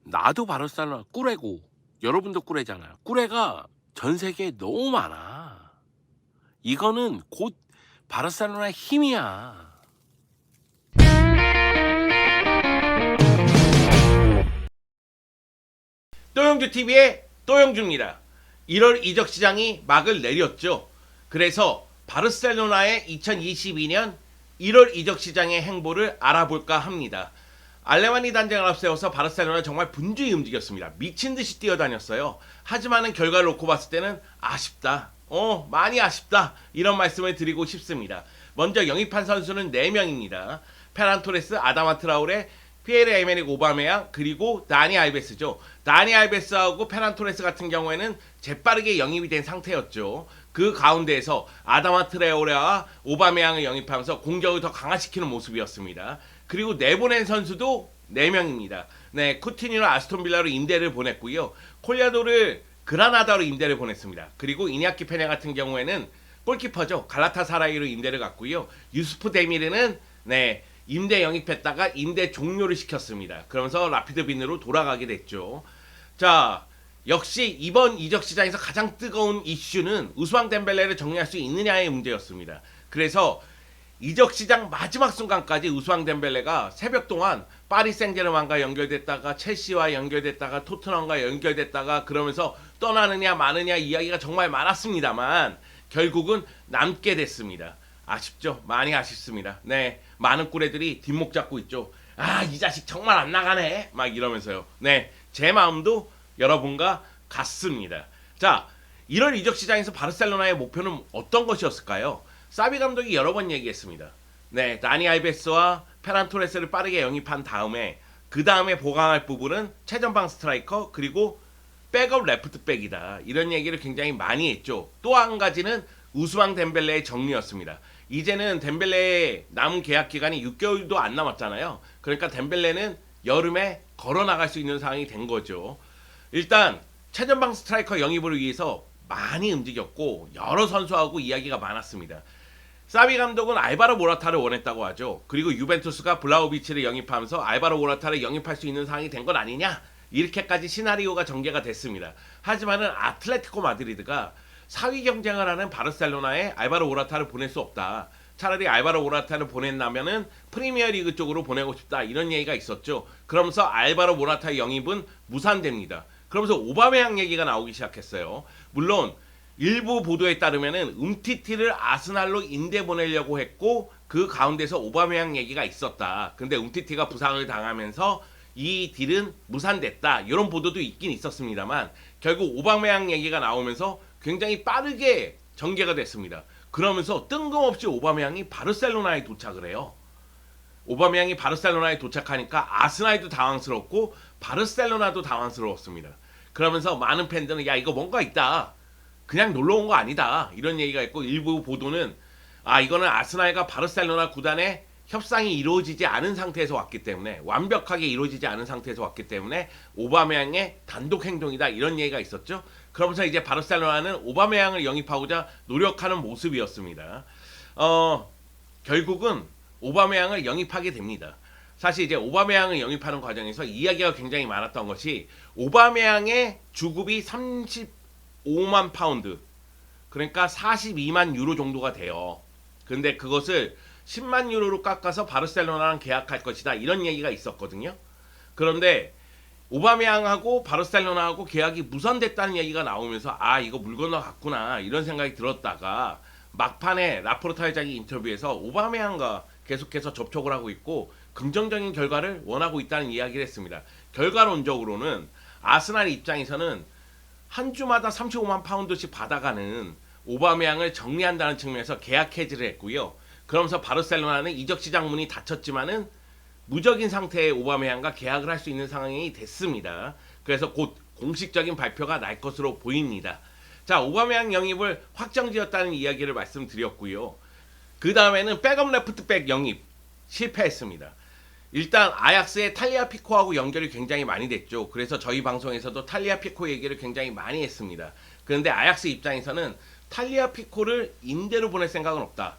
나도 바르셀로나 꾸레고 여러분도 꾸레잖아요. 꾸레가 전 세계에 너무 많아. 이거는 곧 바르셀로나의 힘이야. 또영주TV의 또영주입니다. 1월 이적 시장이 막을 내렸죠. 그래서 바르셀로나의 2022년 1월 이적 시장의 행보를 알아볼까 합니다. 알레마니 단장을 앞세워서 바르셀로나 정말 분주히 움직였습니다. 미친 듯이 뛰어다녔어요. 하지만은 결과를 놓고 봤을 때는 아쉽다. 많이 아쉽다. 이런 말씀을 드리고 싶습니다. 먼저 영입한 선수는 4명입니다. 페란 토레스, 아다마 트라우레, 피에르 에메릭 오바메양, 그리고 다니 알베스죠. 다니 알베스하고 페란 토레스 같은 경우에는 재빠르게 영입이 된 상태였죠. 그 가운데에서 아다마 트라우레와 오바메양을 영입하면서 공격을 더 강화시키는 모습이었습니다. 그리고 내보낸 선수도 4명입니다. 네, 쿠티니노 아스톤빌라로 임대를 보냈고요. 콜야도를 그라나다로 임대를 보냈습니다. 그리고 이냐키 페냐 같은 경우에는 골키퍼죠. 갈라타사라이로 임대를 갔고요. 유스프 데미르는 임대 영입했다가 임대 종료를 시켰습니다. 그러면서 라피드 빈으로 돌아가게 됐죠. 자, 역시 이번 이적 시장에서 가장 뜨거운 이슈는 우스망 덴벨레를 정리할 수 있느냐의 문제였습니다. 그래서 이적 시장 마지막 순간까지 우스망 덴벨레가 새벽 동안 파리 생제르맹과 연결됐다가 첼시와 연결됐다가 토트넘과 연결됐다가 그러면서 떠나느냐 마느냐 이야기가 정말 많았습니다만 결국은 남게 됐습니다. 아쉽죠? 많이 아쉽습니다. 네, 많은 꾸레들이 뒷목 잡고 있죠. 아, 이 자식 정말 안 나가네 막 이러면서요. 네, 제 마음도 여러분과 같습니다. 자, 1월 이적 시장에서 바르셀로나의 목표는 어떤 것이었을까요? 사비 감독이 여러 번 얘기했습니다. 네, 다니 알베스와 페란 토레스를 빠르게 영입한 다음에 그 다음에 보강할 부분은 최전방 스트라이커 그리고 백업 레프트백이다. 이런 얘기를 굉장히 많이 했죠. 또 한 가지는 우스망 덴벨레의 정리였습니다. 이제는 덴벨레의 남은 계약 기간이 6개월도 안 남았잖아요. 그러니까 덴벨레는 여름에 걸어 나갈 수 있는 상황이 된 거죠. 일단 최전방 스트라이커 영입을 위해서 많이 움직였고 여러 선수하고 이야기가 많았습니다. 사비 감독은 알바로 모라타를 원했다고 하죠. 그리고 유벤투스가 블라우비치를 영입하면서 알바로 모라타를 영입할 수 있는 상황이 된 건 아니냐? 이렇게까지 시나리오가 전개가 됐습니다. 하지만은 아틀레티코 마드리드가 4위 경쟁을 하는 바르셀로나에 알바로 모라타를 보낼 수 없다. 차라리 알바로 모라타를 보낸다면은 프리미어리그 쪽으로 보내고 싶다. 이런 얘기가 있었죠. 그러면서 알바로 모라타 영입은 무산됩니다. 그러면서 오바메양 얘기가 나오기 시작했어요. 물론 일부 보도에 따르면은 음티티를 아스날로 임대 보내려고 했고 그 가운데서 오바메양 얘기가 있었다. 근데 음티티가 부상을 당하면서 이 딜은 무산됐다. 이런 보도도 있긴 있었습니다만 결국 오바메양 얘기가 나오면서 굉장히 빠르게 전개가 됐습니다. 그러면서 뜬금없이 오바메양이 바르셀로나에 도착을 해요. 오바메양이 바르셀로나에 도착하니까 아스날도 당황스럽고 바르셀로나도 당황스러웠습니다. 그러면서 많은 팬들은 야 이거 뭔가 있다. 그냥 놀러 온 거 아니다. 이런 얘기가 있고 일부 보도는 이거는 아스날과 바르셀로나 구단의 협상이 이루어지지 않은 상태에서 왔기 때문에 완벽하게 이루어지지 않은 상태에서 왔기 때문에 오바메양의 단독 행동이다. 이런 얘기가 있었죠. 그러면서 이제 바르셀로나는 오바메양을 영입하고자 노력하는 모습이었습니다. 결국은 오바메양을 영입하게 됩니다. 사실 이제 오바메양을 영입하는 과정에서 이야기가 굉장히 많았던 것이 오바메양의 주급이 35만 파운드 그러니까 42만 유로 정도가 돼요. 근데 그것을 10만 유로로 깎아서 바르셀로나랑 계약할 것이다. 이런 얘기가 있었거든요. 그런데 오바메양하고 바르셀로나하고 계약이 무산됐다는 얘기가 나오면서 이거 물 건너갔구나 이런 생각이 들었다가 막판에 라포르타 회장이 인터뷰에서 오바메양과 계속해서 접촉을 하고 있고 긍정적인 결과를 원하고 있다는 이야기를 했습니다. 결과론적으로는 아스날 입장에서는 한 주마다 35만 파운드씩 받아가는 오바메양을 정리한다는 측면에서 계약 해지를 했고요. 그러면서 바르셀로나는 이적 시장 문이 닫혔지만은 무적인 상태의 오바메양과 계약을 할 수 있는 상황이 됐습니다. 그래서 곧 공식적인 발표가 날 것으로 보입니다. 자, 오바메양 영입을 확정지었다는 이야기를 말씀드렸고요. 그 다음에는 백업 레프트백 영입 실패했습니다. 일단 아약스의 탈리아 피코하고 연결이 굉장히 많이 됐죠. 그래서 저희 방송에서도 탈리아 피코 얘기를 굉장히 많이 했습니다. 그런데 아약스 입장에서는 탈리아 피코를 임대로 보낼 생각은 없다.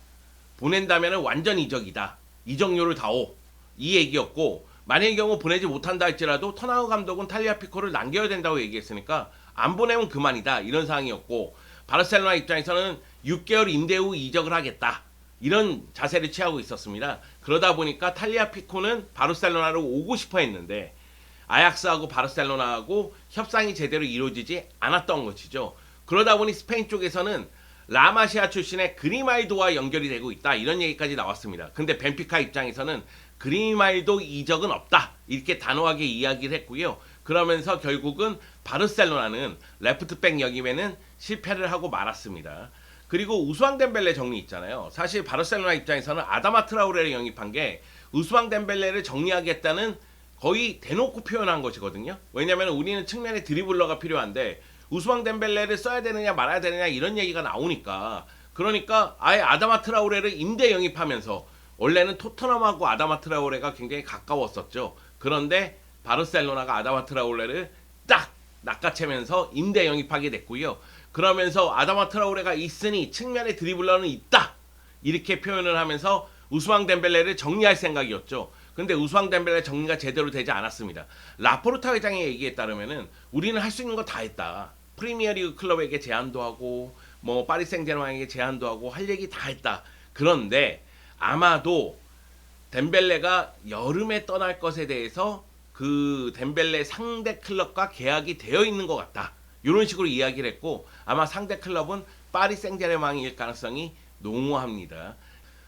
보낸다면 완전 이적이다. 이적료를 다오. 이 얘기였고 만약의 경우 보내지 못한다 할지라도 터나우 감독은 탈리아피코를 남겨야 된다고 얘기했으니까 안 보내면 그만이다 이런 상황이었고, 바르셀로나 입장에서는 6개월 임대 후 이적을 하겠다 이런 자세를 취하고 있었습니다. 그러다 보니까 탈리아피코는 바르셀로나로 오고 싶어 했는데 아약스하고 바르셀로나하고 협상이 제대로 이루어지지 않았던 것이죠. 그러다 보니 스페인 쪽에서는 라마시아 출신의 그리말도와 연결이 되고 있다 이런 얘기까지 나왔습니다. 근데 벤피카 입장에서는 그리말도 이적은 없다 이렇게 단호하게 이야기를 했고요. 그러면서 결국은 바르셀로나는 레프트백 영입에는 실패를 하고 말았습니다. 그리고 우스왕 덴벨레 정리 있잖아요. 사실 바르셀로나 입장에서는 아다마 트라우레를 영입한 게 우스왕 덴벨레를 정리하겠다는 거의 대놓고 표현한 것이거든요. 왜냐하면 우리는 측면에 드리블러가 필요한데 우스왕 덴벨레를 써야 되느냐 말아야 되느냐 이런 얘기가 나오니까, 그러니까 아예 아다마 트라우레를 임대 영입하면서, 원래는 토트넘하고 아다마 트라우레가 굉장히 가까웠었죠. 그런데 바르셀로나가 아다마 트라우레를 딱 낚아채면서 임대 영입하게 됐고요. 그러면서 아다마 트라우레가 있으니 측면에 드리블러는 있다 이렇게 표현을 하면서 우스왕 덴벨레를 정리할 생각이었죠. 근데 우스왕 덴벨레 정리가 제대로 되지 않았습니다. 라포르타 회장의 얘기에 따르면은 우리는 할 수 있는 거 다 했다. 프리미어리그 클럽에게 제안도 하고 뭐 파리 생제르맹에게 제안도 하고 할 얘기 다 했다. 그런데 아마도 덴벨레가 여름에 떠날 것에 대해서 그 덴벨레 상대 클럽과 계약이 되어 있는 것 같다. 이런 식으로 이야기를 했고, 아마 상대 클럽은 파리 생제르맹일 가능성이 농후합니다.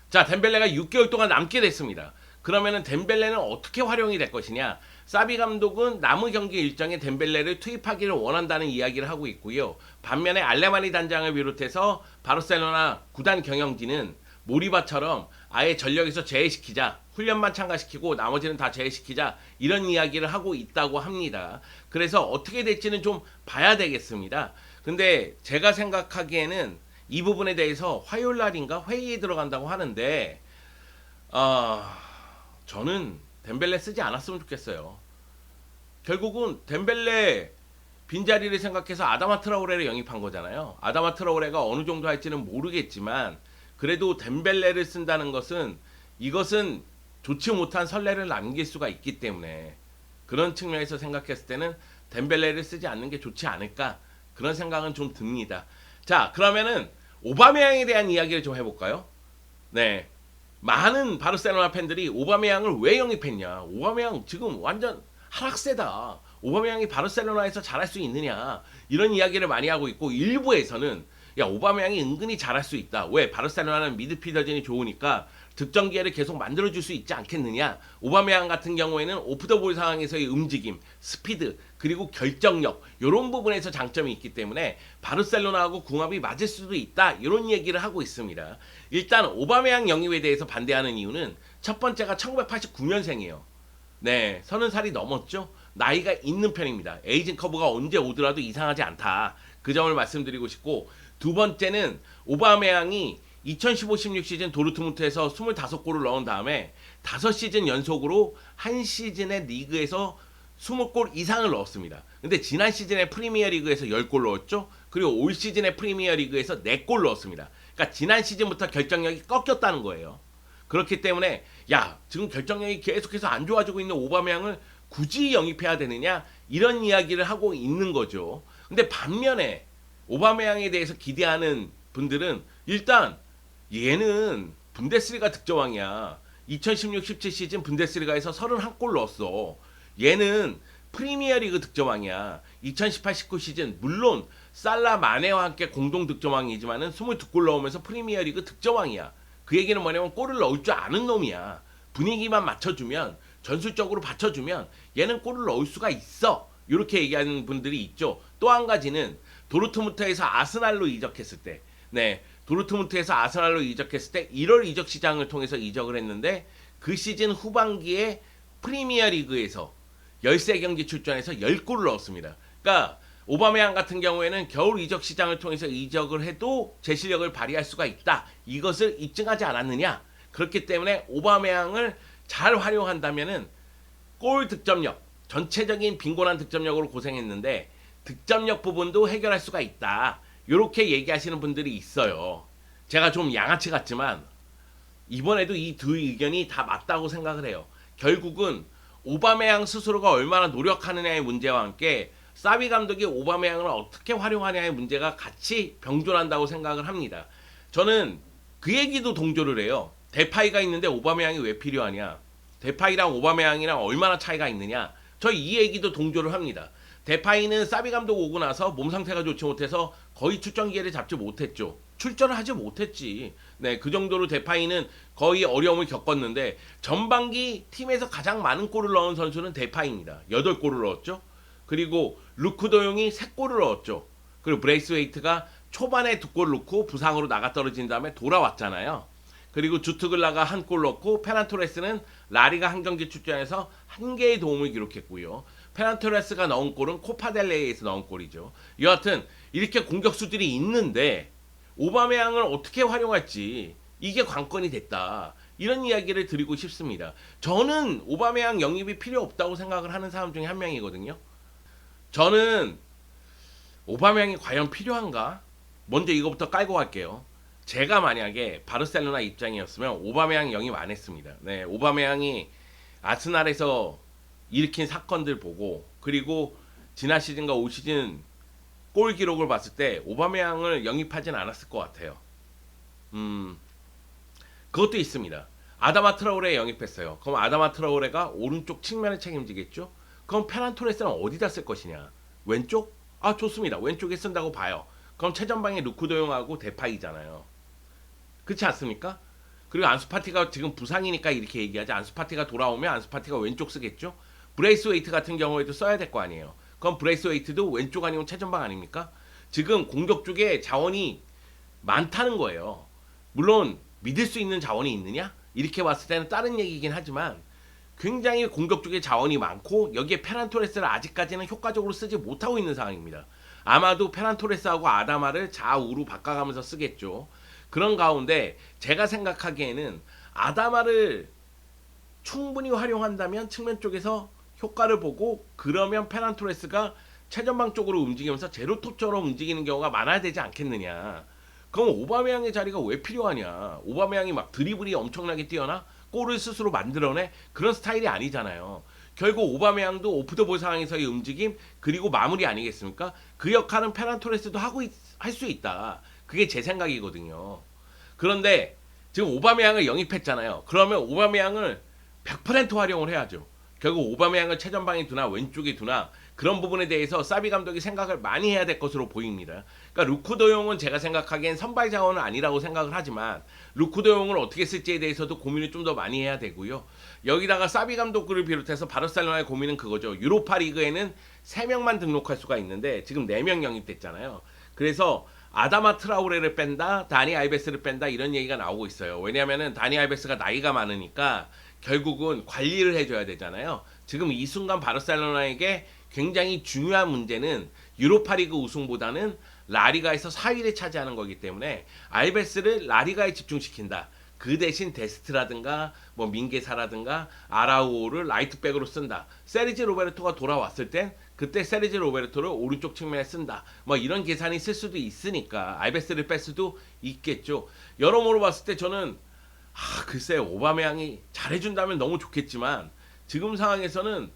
자, 덴벨레가 6개월 동안 남게 됐습니다. 그러면은 덴벨레는 어떻게 활용이 될 것이냐? 사비 감독은 남은 경기 일정에 덴벨레를 투입하기를 원한다는 이야기를 하고 있고요. 반면에 알레마니 단장을 비롯해서 바르셀로나 구단 경영진은 모리바처럼 아예 전력에서 제외시키자, 훈련만 참가시키고 나머지는 다 제외시키자 이런 이야기를 하고 있다고 합니다. 그래서 어떻게 될지는 좀 봐야 되겠습니다. 근데 제가 생각하기에는 이 부분에 대해서 화요일 날인가 회의에 들어간다고 하는데 저는 덴벨레 쓰지 않았으면 좋겠어요. 결국은 덴벨레 빈자리를 생각해서 아다마 트라오레를 영입한 거잖아요. 아다마 트라오레가 어느 정도 할지는 모르겠지만 그래도 덴벨레를 쓴다는 것은, 이것은 좋지 못한 선례를 남길 수가 있기 때문에 그런 측면에서 생각했을 때는 덴벨레를 쓰지 않는 게 좋지 않을까, 그런 생각은 좀 듭니다. 자, 그러면은 오바메양에 대한 이야기를 좀 해볼까요? 네, 많은 바르셀로나 팬들이 오바메양을 왜 영입했냐, 오바메양 지금 완전 하락세다, 오바메양이 바르셀로나에서 잘할 수 있느냐 이런 이야기를 많이 하고 있고, 일부에서는 야, 오바메양이 은근히 잘할 수 있다. 왜? 바르셀로나는 미드필더진이 좋으니까 득점 기회를 계속 만들어줄 수 있지 않겠느냐. 오바메양 같은 경우에는 오프더볼 상황에서의 움직임, 스피드, 그리고 결정력 이런 부분에서 장점이 있기 때문에 바르셀로나하고 궁합이 맞을 수도 있다. 이런 얘기를 하고 있습니다. 일단 오바메양 영입에 대해서 반대하는 이유는 첫 번째가 1989년생이에요. 네, 30살이 넘었죠. 나이가 있는 편입니다. 에이징 커브가 언제 오더라도 이상하지 않다. 그 점을 말씀드리고 싶고, 두 번째는 오바메양이 2015-16 시즌 도르트문트에서 25골을 넣은 다음에 5시즌 연속으로 한 시즌의 리그에서 20골 이상을 넣었습니다. 근데 지난 시즌에 프리미어리그에서 10골 넣었죠. 그리고 올 시즌에 프리미어리그에서 4골 넣었습니다. 그러니까 지난 시즌부터 결정력이 꺾였다는 거예요. 그렇기 때문에 야, 지금 결정력이 계속해서 안 좋아지고 있는 오바메양을 굳이 영입해야 되느냐 이런 이야기를 하고 있는 거죠. 근데 반면에 오바메양에 대해서 기대하는 분들은 일단 얘는 분데스리가 득점왕이야. 2016-17 시즌 분데스리가에서 31골 넣었어. 얘는 프리미어리그 득점왕이야. 2018-19 시즌 물론 살라 마네와 함께 공동 득점왕이지만은 22골 넣으면서 프리미어리그 득점왕이야. 그 얘기는 뭐냐면 골을 넣을 줄 아는 놈이야. 분위기만 맞춰주면, 전술적으로 받쳐주면 얘는 골을 넣을 수가 있어. 이렇게 얘기하는 분들이 있죠. 또 한 가지는 도르트문트에서 아스날로 이적했을 때, 네, 도르트문트에서 아스날로 이적했을 때 1월 이적 시장을 통해서 이적을 했는데 그 시즌 후반기에 프리미어리그에서 13경기 출전해서 10골을 넣었습니다. 그러니까 오바메양 같은 경우에는 겨울 이적 시장을 통해서 이적을 해도 제 실력을 발휘할 수가 있다. 이것을 입증하지 않았느냐. 그렇기 때문에 오바메양을 잘 활용한다면은 골 득점력, 전체적인 빈곤한 득점력으로 고생했는데 득점력 부분도 해결할 수가 있다. 이렇게 얘기하시는 분들이 있어요. 제가 좀 양아치 같지만 이번에도 이 두 의견이 다 맞다고 생각을 해요. 결국은 오바메양 스스로가 얼마나 노력하느냐의 문제와 함께 사비 감독이 오바메양을 어떻게 활용하냐의 문제가 같이 병존한다고 생각을 합니다. 저는 그 얘기도 동조를 해요. 데파이가 있는데 오바메양이 왜 필요하냐? 데파이랑 오바메양이랑 얼마나 차이가 있느냐? 저 이 얘기도 동조를 합니다. 데파이는 사비 감독 오고 나서 몸 상태가 좋지 못해서 거의 출전 기회를 잡지 못했죠. 출전을 하지 못했지. 네, 그 정도로 데파이는 거의 어려움을 겪었는데 전반기 팀에서 가장 많은 골을 넣은 선수는 데파이입니다. 8골을 넣었죠. 그리고 루크 도용이 3골을 넣었죠. 그리고 브레이스웨이트가 초반에 2골 넣고 부상으로 나가 떨어진 다음에 돌아왔잖아요. 그리고 주트글라가 1골 넣고 페란토레스는 라리가 한 경기 출전해서 1개의 도움을 기록했고요. 페란토레스가 넣은 골은 코파델레이에서 넣은 골이죠. 여하튼 이렇게 공격수들이 있는데 오바메양을 어떻게 활용할지 이게 관건이 됐다. 이런 이야기를 드리고 싶습니다. 저는 오바메양 영입이 필요 없다고 생각을 하는 사람 중에 한 명이거든요. 저는 오바메양이 과연 필요한가? 먼저 이거부터 깔고 갈게요. 제가 만약에 바르셀로나 입장이었으면 오바메양 영입 안 했습니다. 네, 오바메양이 아스날에서 일으킨 사건들 보고 그리고 지난 시즌과 올 시즌 골 기록을 봤을 때 오바메양을 영입하진 않았을 것 같아요. 그것도 있습니다. 아다마 트라오레 영입했어요. 그럼 아다마 트라오레가 오른쪽 측면을 책임지겠죠? 그럼 페란 토레스는 어디다 쓸 것이냐? 왼쪽? 아, 좋습니다. 왼쪽에 쓴다고 봐요. 그럼 최전방에 루크 도용하고 데파이잖아요. 그렇지 않습니까? 그리고 안수파티가 지금 부상이니까 이렇게 얘기하지. 안수파티가 돌아오면 안수파티가 왼쪽 쓰겠죠? 브레이스웨이트 같은 경우에도 써야 될 거 아니에요. 그럼 브레이스웨이트도 왼쪽 아니면 최전방 아닙니까? 지금 공격 쪽에 자원이 많다는 거예요. 물론 믿을 수 있는 자원이 있느냐? 이렇게 봤을 때는 다른 얘기긴 하지만 굉장히 공격 쪽에 자원이 많고 여기에 페란토레스를 아직까지는 효과적으로 쓰지 못하고 있는 상황입니다. 아마도 페란토레스하고 아다마를 좌우로 바꿔가면서 쓰겠죠. 그런 가운데 제가 생각하기에는 아다마를 충분히 활용한다면 측면 쪽에서 효과를 보고 그러면 페란토레스가 최전방 쪽으로 움직이면서 제로톱처럼 움직이는 경우가 많아야 되지 않겠느냐. 그럼 오바메양의 자리가 왜 필요하냐. 오바메양이 막 드리블이 엄청나게 뛰어나 골을 스스로 만들어내 그런 스타일이 아니잖아요. 결국 오바메양도 오프더볼 상황에서의 움직임 그리고 마무리 아니겠습니까? 그 역할은 페란토레스도 할 수 있다. 그게 제 생각이거든요. 그런데 지금 오바메양을 영입했잖아요. 그러면 오바메양을 100% 활용을 해야죠. 결국 오바메양을 최전방에 두나 왼쪽에 두나 그런 부분에 대해서 사비 감독이 생각을 많이 해야 될 것으로 보입니다. 그러니까 루크 도용은 제가 생각하기엔 선발 자원은 아니라고 생각을 하지만 루크 도용을 어떻게 쓸지에 대해서도 고민을 좀 더 많이 해야 되고요. 여기다가 사비 감독을 비롯해서 바르셀로나의 고민은 그거죠. 유로파 리그에는 3명만 등록할 수가 있는데 지금 4명 영입됐잖아요. 그래서 아다마 트라우레를 뺀다, 다니 알베스를 뺀다 이런 얘기가 나오고 있어요. 왜냐하면 다니 알베스가 나이가 많으니까 결국은 관리를 해줘야 되잖아요. 지금 이 순간 바르셀로나에게 굉장히 중요한 문제는 유로파리그 우승보다는 라리가에서 4위를 차지하는 거기 때문에 알베스를 라리가에 집중시킨다. 그 대신 데스트라든가 뭐 민게사라든가 아라우오를 라이트백으로 쓴다. 세르지 로베르토가 돌아왔을 땐 그때 세르지 로베르토를 오른쪽 측면에 쓴다. 뭐 이런 계산이 있을 수도 있으니까 알베스를 뺄 수도 있겠죠. 여러모로 봤을 때 저는 글쎄 오바메양이 잘해준다면 너무 좋겠지만 지금 상황에서는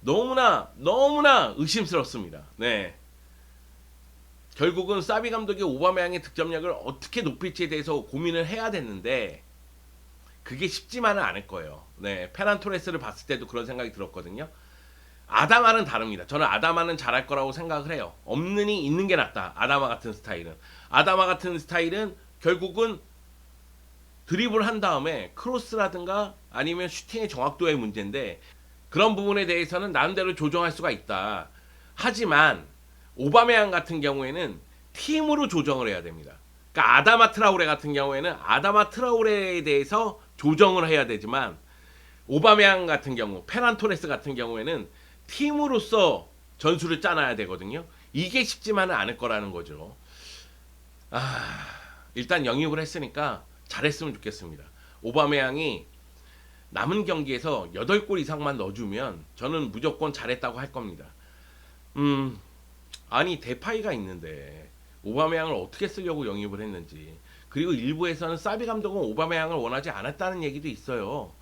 너무나 의심스럽습니다. 네. 결국은 사비 감독이 오바메양의 득점력을 어떻게 높일지에 대해서 고민을 해야 됐는데 그게 쉽지만은 않을 거예요. 네, 페란 토레스를 봤을 때도 그런 생각이 들었거든요. 아다마는 다릅니다. 저는 아다마는 잘할 거라고 생각을 해요. 없느니 있는 게 낫다. 아다마 같은 스타일은. 아다마 같은 스타일은 결국은 드리블 한 다음에 크로스라든가 아니면 슈팅의 정확도의 문제인데 그런 부분에 대해서는 나름대로 조정할 수가 있다. 하지만 오바메양 같은 경우에는 팀으로 조정을 해야 됩니다. 그러니까 아다마 트라우레 같은 경우에는 아다마 트라우레에 대해서 조정을 해야 되지만 오바메양 같은 경우, 페란 토레스 같은 경우에는 팀으로서 전술을 짜놔야 되거든요. 이게 쉽지만은 않을 거라는 거죠. 일단 영입을 했으니까 잘했으면 좋겠습니다. 오바메양이 남은 경기에서 8골 이상만 넣어주면 저는 무조건 잘했다고 할 겁니다. 아니 데파이가 있는데 오바메양을 어떻게 쓰려고 영입을 했는지 그리고 일부에서는 사비 감독은 오바메양을 원하지 않았다는 얘기도 있어요.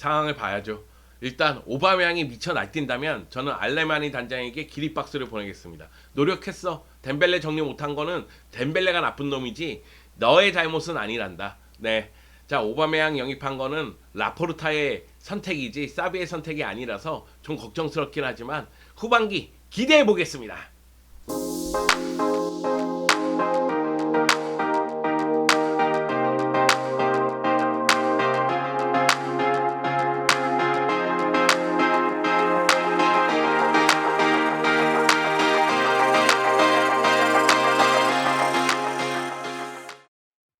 상황을 봐야죠. 일단 오바메양이 미쳐 날뛴다면 저는 알레마니 단장에게 기립박수를 보내겠습니다. 노력했어. 덴벨레 정리 못한 거는 덴벨레가 나쁜 놈이지 너의 잘못은 아니란다. 네. 자, 오바메양 영입한 거는 라포르타의 선택이지 사비의 선택이 아니라서 좀 걱정스럽긴 하지만 후반기 기대해 보겠습니다.